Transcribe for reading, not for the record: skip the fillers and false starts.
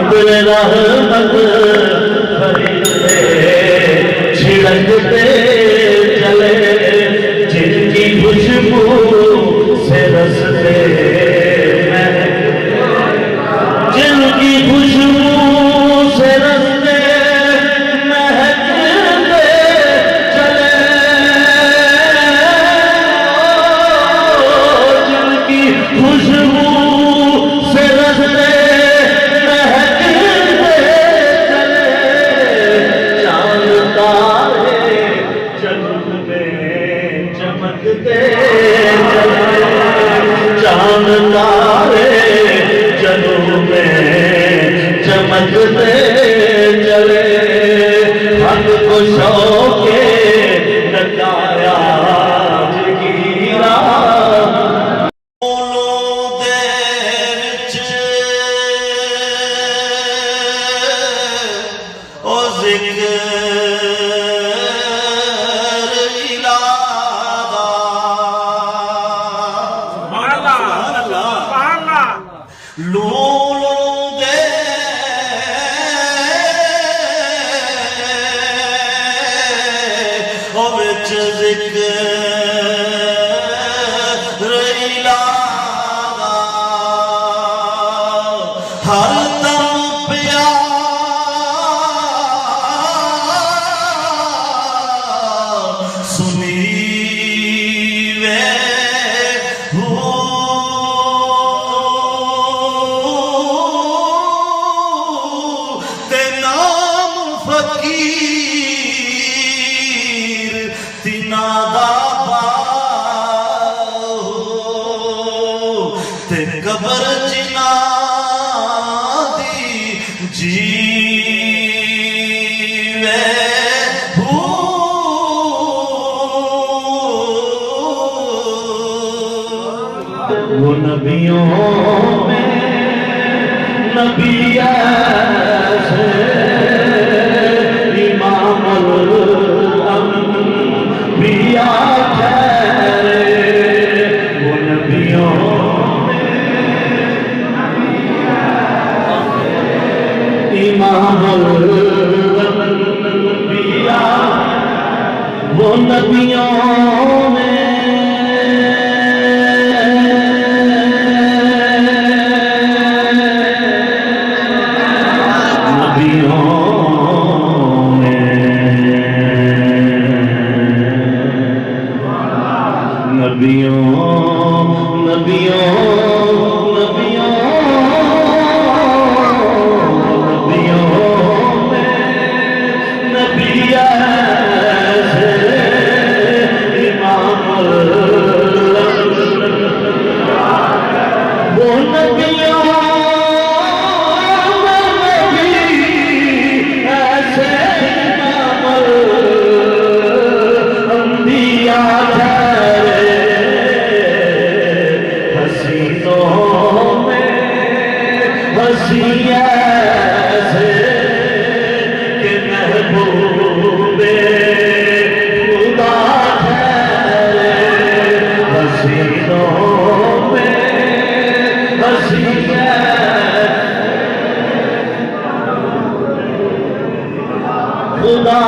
अब्र रहमत फरिश्ते छिड़कते चले, जिनकी खुशबू से रस्ते जिनकी खुशबू से रस्ते महकते चले, जिनकी खुशबू से रस्ते महकते चले, चांद तारे जन्नत में चमकते चले, चांद तारे जन्नत में चमकते चले, हक को शौके नकाया गिरा कबर चिना दी जीवे वो नबियों में नबी ऐसे इमामुल अंबिया ठहरे, वो नबियों इमामुल अंबिया, वो नबियों में खुदा